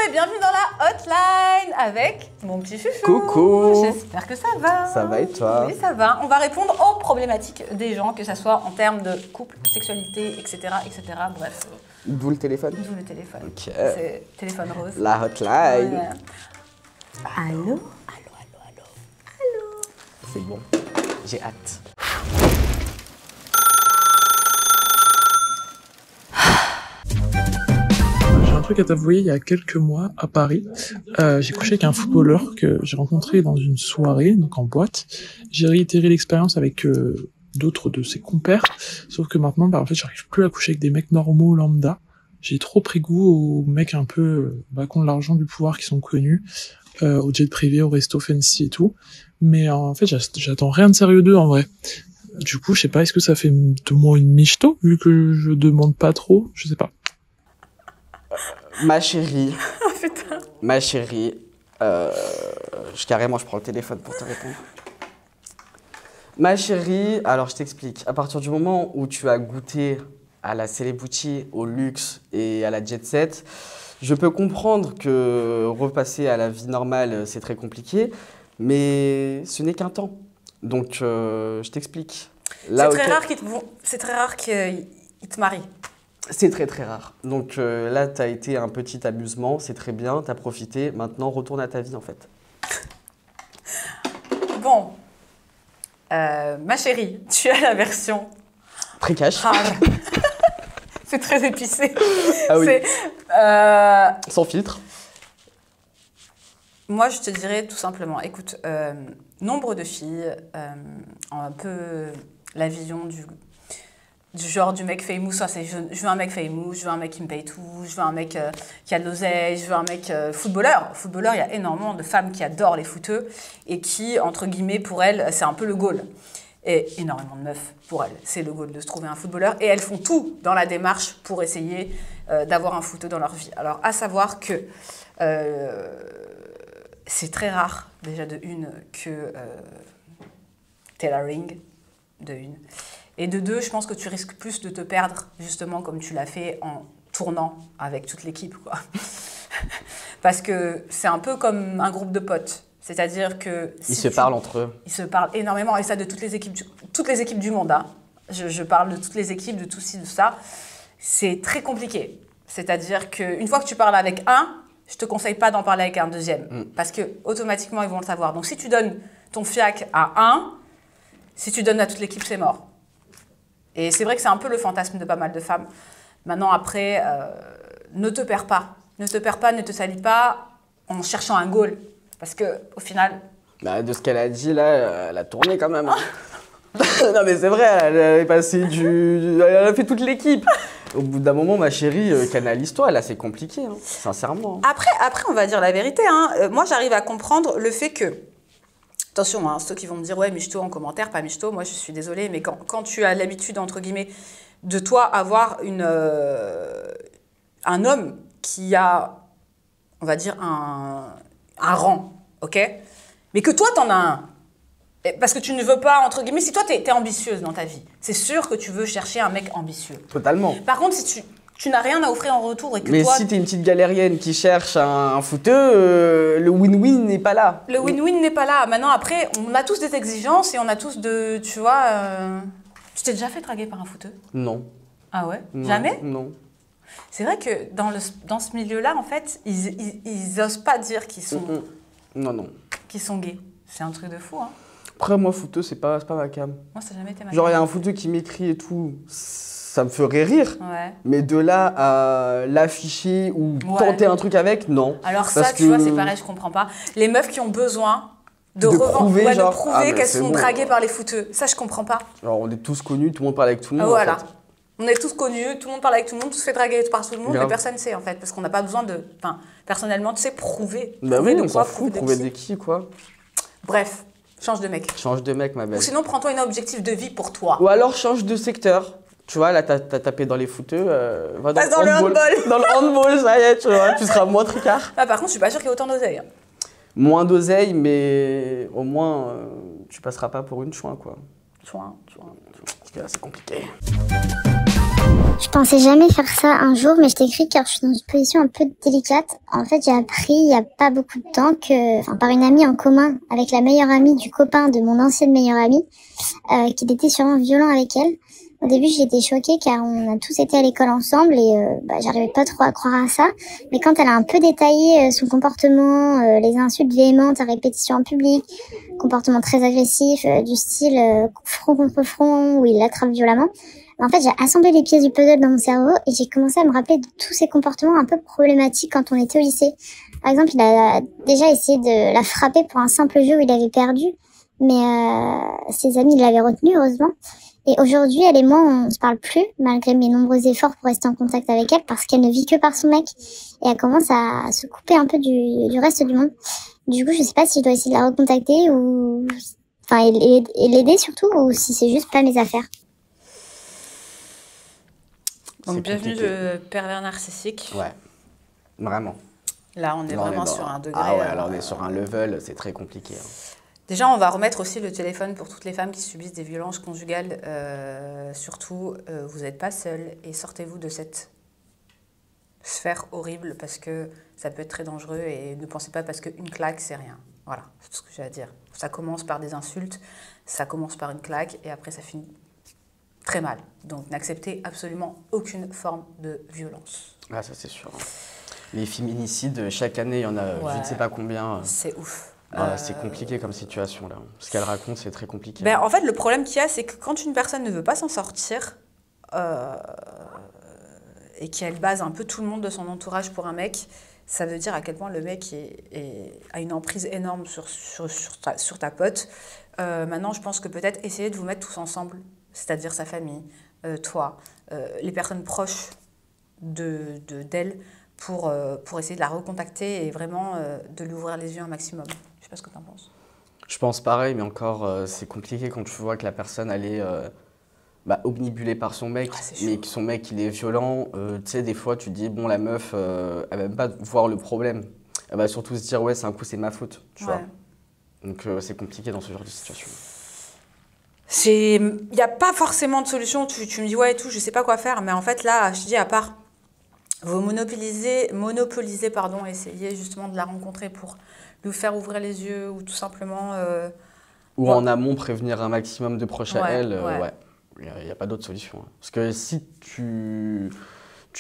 et bienvenue dans la hotline avec mon petit chouchou. Coucou. J'espère que ça va. Ça va et toi? Oui, ça va. On va répondre aux problématiques des gens, que ce soit en termes de couple, sexualité, etc. etc. Bref. D'où le téléphone? D'où le téléphone. Ok. C'est téléphone rose. La hotline. Ouais. Allô? C'est bon. J'ai hâte. J'ai un truc à t'avouer, il y a quelques mois, à Paris, j'ai couché avec un footballeur que j'ai rencontré dans une soirée, donc en boîte. J'ai réitéré l'expérience avec d'autres de ses compères, sauf que maintenant, en fait, j'arrive plus à coucher avec des mecs normaux, lambda. J'ai trop pris goût aux mecs un peu qui ont de l'argent, du pouvoir, qui sont connus, au jet privé, au resto fancy et tout. Mais en fait, j'attends rien de sérieux d'eux, en vrai. Du coup, je sais pas, est-ce que ça fait de moi une michto, vu que je demande pas trop? Je sais pas. Ma chérie. Oh putain. Ma chérie. Carrément, je prends le téléphone pour te répondre. Ma chérie, alors je t'explique. À partir du moment où tu as goûté à la celebrity, au luxe et à la jet set, je peux comprendre que repasser à la vie normale, c'est très compliqué, mais ce n'est qu'un temps. Donc, je t'explique. C'est très rare qu'ils te marient. C'est très très rare. Donc là, tu as été un petit amusement, c'est très bien, tu as profité. Maintenant, retourne à ta vie en fait. Bon, ma chérie, tu as la version Très cash. rare. C'est très épicé. Ah oui. C'est, Sans filtre. moi, je te dirais tout simplement, écoute, nombre de filles ont un peu la vision du genre du mec famous, soit c'est je veux un mec famous, je veux un mec qui me paye tout, je veux un mec qui a de l'oseille, je veux un mec footballeur. Footballeur, il y a énormément de femmes qui adorent les footeux et qui, entre guillemets, pour elles, c'est un peu le goal. Et énormément de meufs, pour elles, c'est le goal de se trouver un footballeur. Et elles font tout dans la démarche pour essayer d'avoir un footeux dans leur vie. Alors, à savoir que c'est très rare, déjà de une, que tailoring, de une. Et de deux, je pense que tu risques plus de te perdre, justement, comme tu l'as fait en tournant avec toute l'équipe, quoi. Parce que c'est un peu comme un groupe de potes. C'est-à-dire que... Ils se parlent entre eux. Ils se parlent énormément, et ça de toutes les équipes du monde. Hein. Je parle de toutes les équipes, de tout ci, de ça. C'est très compliqué. C'est-à-dire qu'une fois que tu parles avec un, je ne te conseille pas d'en parler avec un deuxième. Parce que automatiquement, ils vont le savoir. Donc si tu donnes ton fiac à un, si tu donnes à toute l'équipe, c'est mort. Et c'est vrai que c'est un peu le fantasme de pas mal de femmes. Maintenant, après, ne te perds pas. Ne te perds pas, ne te salis pas en cherchant un goal. Parce qu'au final... Bah, de ce qu'elle a dit, là, elle a tourné quand même. Hein. Non, mais c'est vrai, elle est passée elle a fait toute l'équipe. Au bout d'un moment, ma chérie, canalise-toi, là, c'est compliqué, hein, sincèrement. Après, on va dire la vérité. Hein. Moi, j'arrive à comprendre le fait que... Attention, hein, ceux qui vont me dire « Ouais, michto en commentaire, pas michto », moi je suis désolée, mais quand tu as l'habitude, entre guillemets, de toi avoir un homme qui a, on va dire, un rang, ok? Mais que toi, t'en as un. Parce que tu ne veux pas, entre guillemets, si toi, t'es ambitieuse dans ta vie, c'est sûr que tu veux chercher un mec ambitieux. Totalement. Par contre, si tu n'as rien à offrir en retour et que mais toi... si t'es une petite galérienne qui cherche un footeux, le win-win n'est pas là. Le win-win n'est pas là. Maintenant, après, on a tous des exigences et on a tous de... Tu vois... Tu t'es déjà fait draguer par un footeux? Non. Ah ouais? Non. Jamais? Non. C'est vrai que dans ce milieu-là, en fait, ils osent pas dire qu'ils sont... Non. Qu'ils sont gays. C'est un truc de fou, hein. Après, moi, footeux, c'est pas ma cam. Moi, ça n'a jamais été ma Genre, il y a cam. un footeux qui m'écrit et tout, ça me ferait rire. Ouais. Mais de là à l'afficher ou tenter un truc avec, non. Alors ça, tu vois, c'est pareil, je comprends pas. Les meufs qui ont besoin de prouver, de genre, prouver qu'elles c'est sont bon. draguées par les footeux. Ça, je comprends pas. Alors, on est tous connus, tout le monde parle avec tout le monde. Voilà. En fait. On est tous connus, tout le monde parle avec tout le monde, tout se fait draguer par tout le monde, Grave. mais personne ne sait, en fait. Parce qu'on n'a pas besoin de... Enfin, personnellement, tu sais, prouver. Bah Prouver oui, de on quoi, s'en fout, prouver de qui, quoi. Bref, change de mec. Change de mec, ma belle. Ou sinon, prends-toi un objectif de vie pour toi. Ou alors, change de secteur. Tu vois, là, t'as tapé dans les footeux, va dans, Dans le handball. Dans le handball, ça y est, tu vois, tu seras moins tricard. Ah, par contre, je suis pas sûre qu'il y ait autant d'oseille. Hein. Moins d'oseille, mais au moins, tu passeras pas pour une chouin, quoi. Chouin. Parce que là, c'est compliqué. Je pensais jamais faire ça un jour, mais je t'écris car je suis dans une position un peu délicate. En fait, j'ai appris il y a pas beaucoup de temps que, par une amie en commun avec la meilleure amie du copain de mon ancienne meilleure amie, qu'il était sûrement violent avec elle. Au début, j'étais choquée car on a tous été à l'école ensemble et j'arrivais pas trop à croire à ça. Mais quand elle a un peu détaillé son comportement, les insultes véhémentes à répétition en public, comportement très agressif, du style front contre front où il l'attrape violemment, en fait, j'ai assemblé les pièces du puzzle dans mon cerveau et j'ai commencé à me rappeler de tous ces comportements un peu problématiques quand on était au lycée. Par exemple, il a déjà essayé de la frapper pour un simple jeu où il avait perdu, mais ses amis l'avaient retenu, heureusement. Et aujourd'hui, elle et moi, on se parle plus, malgré mes nombreux efforts pour rester en contact avec elle, parce qu'elle ne vit que par son mec. Et elle commence à se couper un peu du reste du monde. Du coup, je sais pas si je dois essayer de la recontacter ou... et l'aider surtout, ou si c'est juste pas mes affaires. Donc, bienvenue de pervers narcissique. Ouais, vraiment. Là, on est vraiment sur un degré... Ah ouais, là, on est sur un level, c'est très compliqué. Déjà, on va remettre aussi le téléphone pour toutes les femmes qui subissent des violences conjugales. Surtout, vous n'êtes pas seules et sortez-vous de cette sphère horrible parce que ça peut être très dangereux et ne pensez pas parce qu'une claque, c'est rien. Voilà, c'est tout ce que j'ai à dire. Ça commence par des insultes, ça commence par une claque et après, ça finit très mal. Donc, n'acceptez absolument aucune forme de violence. Ah, ça, c'est sûr. Les féminicides, chaque année, il y en a je ne sais pas combien. C'est ouf. C'est compliqué comme situation, là. Ce qu'elle raconte, c'est très compliqué. Ben, en fait, le problème qu'il y a, c'est que quand une personne ne veut pas s'en sortir et qu'elle base un peu tout le monde de son entourage pour un mec, ça veut dire à quel point le mec a une emprise énorme sur ta pote. Maintenant, je pense que peut-être essayer de vous mettre tous ensemble, c'est-à-dire sa famille, toi, les personnes proches d'elle, pour essayer de la recontacter et vraiment de lui ouvrir les yeux un maximum. Je sais pas ce que tu en penses. Je pense pareil, mais encore, c'est compliqué quand tu vois que la personne, elle est obnubilée par son mec, mais que son mec, il est violent. Tu sais, des fois, tu te dis, bon, la meuf, elle va même pas voir le problème. Elle va surtout se dire, ouais, c'est un coup, c'est ma faute, tu vois. Donc, c'est compliqué dans ce genre de situation. Il n'y a pas forcément de solution. Tu me dis, ouais, et tout, je sais pas quoi faire. Mais en fait, là, je te dis, à part vous monopoliser, essayer justement de la rencontrer pour lui faire ouvrir les yeux ou tout simplement... ou en amont, prévenir un maximum de proches à elle. Il n'y a pas d'autre solution. Hein. Parce que si tu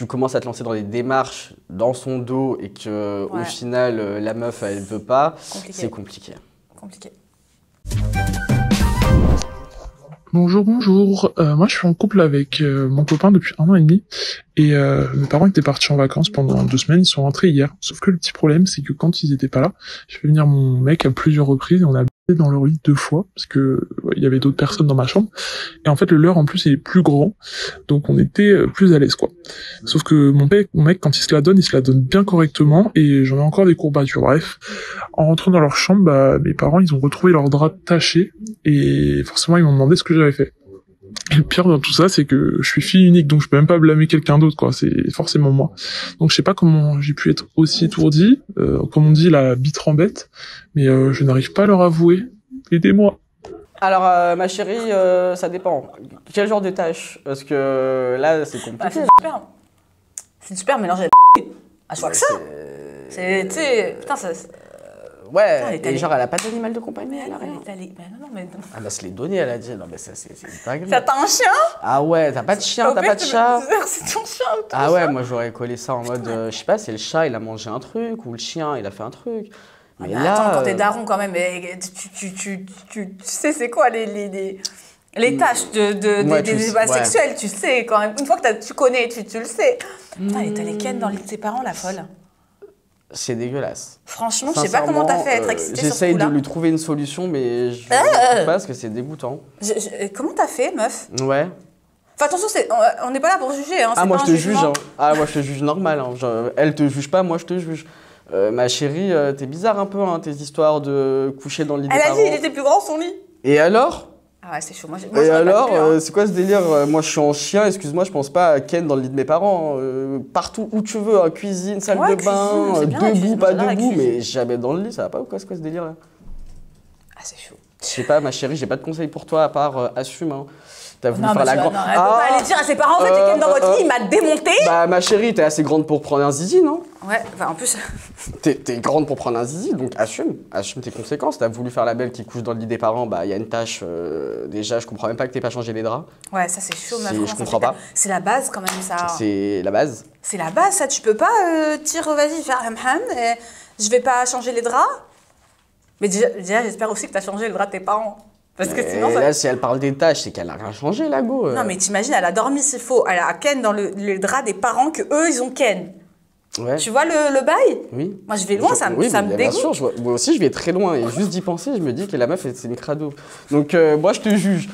commences à te lancer dans des démarches dans son dos et qu'au final, la meuf, elle ne veut pas, c'est compliqué. Bonjour. Moi, je suis en couple avec mon copain depuis 1 an et demi. Et mes parents étaient partis en vacances pendant 2 semaines. Ils sont rentrés hier. Sauf que le petit problème, c'est que quand ils étaient pas là, j'ai fait venir mon mec à plusieurs reprises et on a baisé dans leur lit 2 fois parce que il y avait d'autres personnes dans ma chambre. Et en fait, le leur en plus il est plus grand, donc on était plus à l'aise quoi. Sauf que mon mec, quand il se la donne bien correctement et j'en ai encore des courbatures. Bref, en rentrant dans leur chambre, mes parents ils ont retrouvé leur drap taché et forcément ils m'ont demandé ce que j'avais fait. Et le pire dans tout ça, c'est que je suis fille unique, donc je peux même pas blâmer quelqu'un d'autre, quoi. C'est forcément moi. Donc je sais pas comment j'ai pu être aussi étourdi, comme on dit, la bite rembête, mais je n'arrive pas à leur avouer. Aidez-moi. Alors, ma chérie, ça dépend. Quel genre de tâche? Parce que là, c'est compliqué. C'est une super mélange de à chaque ça. C'est, tu sais, putain, ça... Ouais, et genre, elle a pas d'animal de compagnie, elle a rien. Mais non. Ah bah, se les donner, elle a dit. Non, mais ça, c'est pas grave. T'as un chien? Ah ouais, t'as pas de chien, t'as pas de chat. C'est ton chien ou ton Ah ouais, chat? moi, j'aurais collé ça en mode, je sais pas, c'est le chat, il a mangé un truc, ou le chien, il a fait un truc. Mais là, attends, quand t'es daron quand même, tu sais c'est quoi les tâches des sexuelles, tu sais quand même. Une fois que tu connais, tu le sais. Putain, et t'as les ken dans le lit de tes parents, la folle. C'est dégueulasse. Franchement, je sais pas comment t'as fait être excitée sur ce j'essaye coup-là. de lui trouver une solution, mais je ne sais pas parce que c'est dégoûtant. Comment t'as fait, meuf? Ouais. Enfin, attention, on n'est pas là pour juger. Hein, moi je te juge. Hein. Ah, moi je te juge normal. Hein. Elle te juge pas, moi je te juge. Ma chérie, t'es bizarre un peu, hein, tes histoires de coucher dans le lit des parents. Elle a dit il était plus grand son lit. Et alors? Ah ouais, c'est chaud. Moi, et alors, c'est quoi ce délire? Moi, je suis en chien, excuse-moi, je pense pas à Ken dans le lit de mes parents. Partout où tu veux, hein, cuisine, salle de bain, debout, pas debout, mais jamais dans le lit, ça va pas ou quoi, c'est quoi ce délire là? Ah, c'est chaud. Je sais pas, ma chérie, j'ai pas de conseils pour toi à part assume. Hein. T'as voulu Non, faire mais la grande. non, elle peut pas aller dire à ses parents, en fait, j'ai ken dans votre lit, il m'a démonté. Bah, ma chérie, t'es assez grande pour prendre un zizi, non? Ouais, enfin, en plus... T'es grande pour prendre un zizi, donc assume tes conséquences. T'as voulu faire la belle qui couche dans le lit des parents, bah il y a une tâche. Déjà, je comprends même pas que t'aies pas changé les draps. Ouais, ça c'est chaud, ma Je comprends pas. C'est la base quand même, ça. C'est la base. C'est la base, ça. Tu peux pas dire, vas-y, faire hamham, et je vais pas changer les draps. Mais déjà j'espère aussi que t'as changé le drap de tes parents. Parce que sinon, ça... Là, si elle parle des tâches, c'est qu'elle a rien changé, la go. Non, mais t'imagines, elle a dormi s'il faut. Elle a ken dans le drap des parents que eux ils ont ken. Ouais. Tu vois le bail? Oui. Moi, je vais loin, ça me bien dégoûte. sûr, moi aussi, je vais très loin. Et juste d'y penser, je me dis que la meuf, c'est une crado. Donc, moi, je te juge.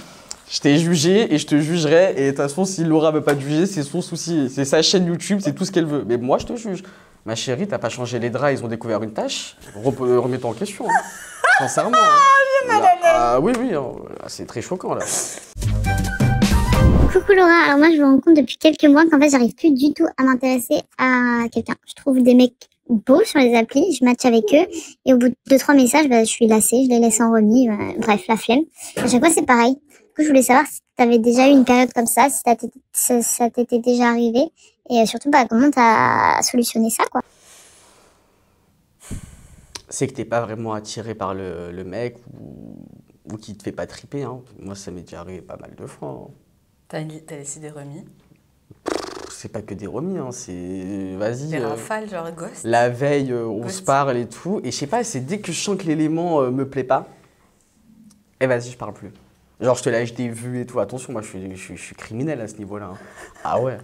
Je t'ai jugé et je te jugerai. Et de toute façon, si Laura veut pas te juger, c'est son souci. C'est sa chaîne YouTube, c'est tout ce qu'elle veut. Mais moi, je te juge. Ma chérie, t'as pas changé les draps, ils ont découvert une tâche. Remets-toi en question. Hein. Sincèrement. Hein. Ah oui, hein. C'est très choquant, là. Coucou Laura, alors moi je me rends compte depuis quelques mois qu'en fait j'arrive plus du tout à m'intéresser à quelqu'un. Je trouve des mecs beaux sur les applis, je match avec eux et au bout de 2-3 messages, je suis lassée, je les laisse en remis, bref la flemme. À chaque fois c'est pareil. Du coup je voulais savoir si t'avais déjà eu une période comme ça, si ça t'était déjà arrivé et surtout comment t'as solutionné ça quoi. C'est que t'es pas vraiment attiré par le mec ou qui te fait pas triper. Hein. Moi ça m'est déjà arrivé pas mal de fois. Hein. T'as laissé des remis? C'est pas que des remis, hein, c'est... Vas-y. Des rafales, genre ghost? La veille, on se parle et tout. Et je sais pas, c'est dès que je sens que l'élément me plaît pas, et vas-y, je parle plus. Genre, je te lâche des vues et tout. Attention, moi, je suis criminel à ce niveau-là. Hein. Ah ouais.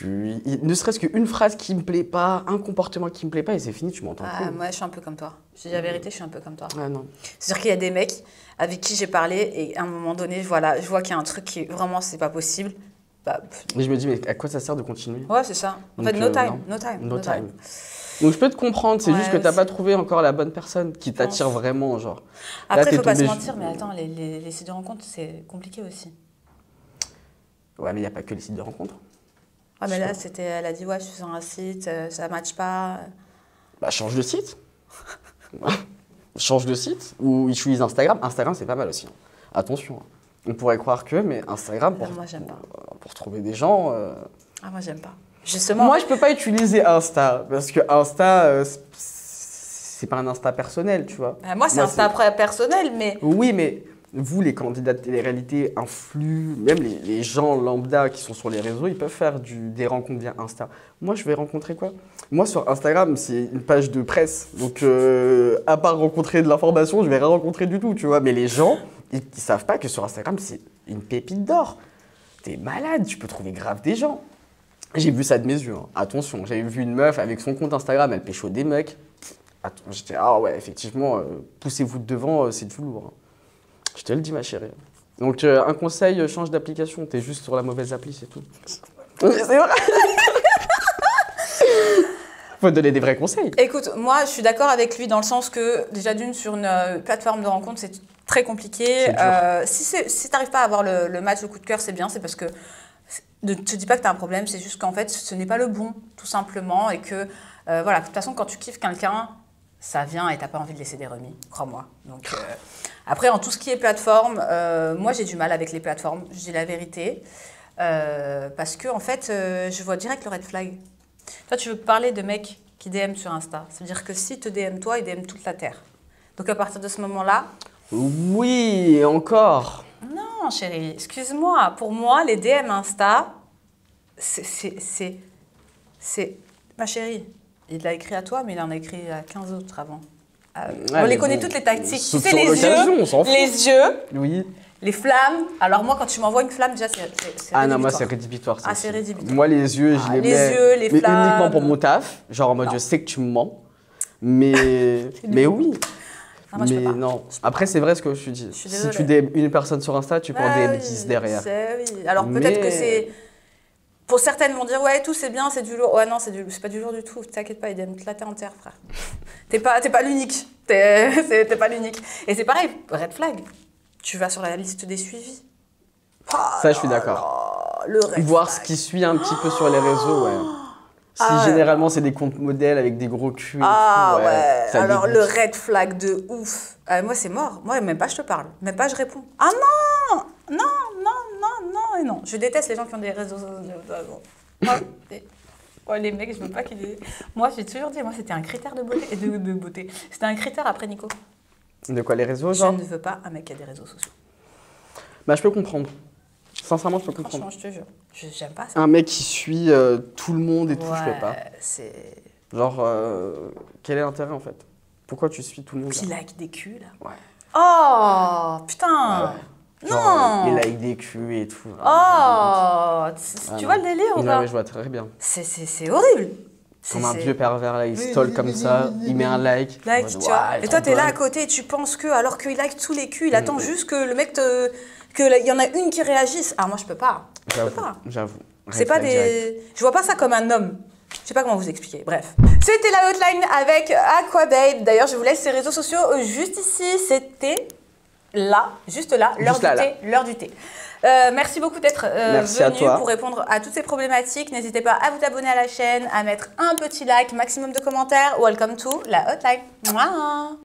Ne serait-ce qu'une phrase qui me plaît pas, un comportement qui me plaît pas, et c'est fini, tu m'entends plus. Moi, je suis un peu comme toi. Je dis la vérité, je suis un peu comme toi. Ah non. C'est-à-dire qu'il y a des mecs avec qui j'ai parlé et à un moment donné, voilà, je vois qu'il y a un truc qui vraiment, c'est pas possible. Bah, mais je me dis, mais à quoi ça sert de continuer? Ouais, c'est ça. En donc, fait, no time. Donc je peux te comprendre, c'est juste que t'as aussi. pas trouvé encore la bonne personne qui t'attire vraiment, genre. Après, là, faut pas se tombé... mentir, mais attends, les sites de rencontres, c'est compliqué aussi. Ouais, mais il n'y a pas que les sites de rencontres. Ah, mais là, elle a dit, ouais, je suis sur un site, ça matche pas. Bah, change de site. Change de site ou utilise Instagram. Instagram, c'est pas mal aussi. Hein. Attention. Hein. On pourrait croire que, mais Instagram, Moi, j'aime pas. Pour trouver des gens... Ah, moi, j'aime pas. Justement. Moi, je peux pas utiliser Insta, parce que Insta, c'est pas un Insta personnel, tu vois. Moi, c'est Insta personnel, mais... Oui, mais vous, les candidats de télé-réalité, influx, même les gens lambda qui sont sur les réseaux, ils peuvent faire des rencontres via Insta. Moi, je vais rencontrer quoi? Moi, sur Instagram, c'est une page de presse. Donc, à part rencontrer de l'information, je vais rien rencontrer du tout, tu vois. Mais les gens, ils savent pas que sur Instagram, c'est une pépite d'or. T'es malade, tu peux trouver grave des gens. J'ai vu ça de mes yeux. Hein. Attention, j'avais vu une meuf avec son compte Instagram, elle pécho des mecs. J'étais, ah ouais, effectivement, poussez-vous de devant, c'est du lourd. Hein. Je te le dis, ma chérie. Donc, un conseil, change d'application. T'es juste sur la mauvaise appli, c'est tout. C'est vrai. Faut donner des vrais conseils. Écoute, moi, je suis d'accord avec lui dans le sens que, déjà d'une, sur une plateforme de rencontre, c'est très compliqué. Si t'arrives pas à avoir le match, le coup de cœur, c'est bien, c'est parce que ne te dis pas que tu as un problème, c'est juste qu'en fait, ce n'est pas le bon, tout simplement, et que, voilà, de toute façon, quand tu kiffes quelqu'un, ça vient et tu n'as pas envie de laisser des remis, crois-moi. Donc, après, en tout ce qui est plateforme, moi, j'ai du mal avec les plateformes, je dis la vérité, parce que, en fait, je vois direct le red flag. Toi, tu veux parler de mecs qui DM sur Insta, c'est-à-dire que si te DM toi, ils DM toute la Terre. Donc, à partir de ce moment-là... Oui, encore. Non, chérie, excuse-moi. Pour moi, les DM Insta, c'est... Ma chérie, il l'a écrit à toi, mais il en a écrit à 15 autres avant. On les connaît toutes les tactiques. Tu sais, les yeux, oui. Les flammes. Alors moi, quand tu m'envoies une flamme, déjà, c'est ah non, moi, c'est rédhibitoire. Ah, c'est rédhibitoire. Moi, les yeux, je les mets... Les yeux, les flammes... Mais uniquement pour mon taf. Genre en mode, je sais que tu me ments. Mais oui. Ah, moi, je peux pas. Non. Après, c'est vrai ce que je te dis. Si tu DM une personne sur Insta, tu peux en DM 10 derrière. Oui. Alors peut-être que c'est... Pour certaines vont dire, ouais, tout c'est bien, c'est du lourd. Ouais, non, c'est pas du lourd du tout. T'inquiète pas, ils DM toute la terre entière, frère. T'es pas l'unique. T'es pas l'unique. Et c'est pareil, red flag. Tu vas sur la liste des suivis. Oh, ça, je suis d'accord. Voir ce qui suit un petit peu sur les réseaux, ouais. Si généralement c'est des comptes modèles avec des gros culs et tout, ouais. Alors le red flag de ouf. Moi c'est mort. Moi même pas je te parle. Même pas je réponds. Ah non. non, je déteste les gens qui ont des réseaux sociaux. Oh, les mecs, je veux pas qu'ils aient... Moi, j'ai toujours dit, moi, c'était un critère de beauté. De beauté. C'était un critère après Nico. De quoi, les réseaux, Je genre? ne veux pas un mec qui a des réseaux sociaux. Bah, je peux comprendre. Sincèrement, je peux comprendre. Franchement, je te jure. J'aime pas ça. Un mec qui suit tout le monde et tout, je peux pas. C'est... Genre, quel est l'intérêt, en fait? Pourquoi tu suis tout le monde, Qui là? like des culs, là. Ouais. Oh, putain. Ah ouais. Genre, Non. il like des culs et tout. Oh, tu vois non. le délire ou Ouais, pas? ouais, je vois très bien. C'est horrible. Comme un vieux pervers, là, il stalk comme ça, il met un like. Like, en mode, tu vois. ouais, Et toi, t'es là à trop côté et tu penses que, alors qu'il like tous les culs, il attend juste que le mec te... qu'il y en a une qui réagisse. Ah, moi, je peux pas. Je peux pas. J'avoue. C'est pas des... Je vois pas ça comme un homme. Je sais pas comment vous expliquer. Bref. C'était la hotline avec Aquababe. D'ailleurs, je vous laisse ses réseaux sociaux juste ici. C'était là, juste là, l'heure du thé. L'heure du thé. Merci beaucoup d'être venu pour répondre à toutes ces problématiques. N'hésitez pas à vous abonner à la chaîne, à mettre un petit like, maximum de commentaires. Welcome to la hotline. Mouah.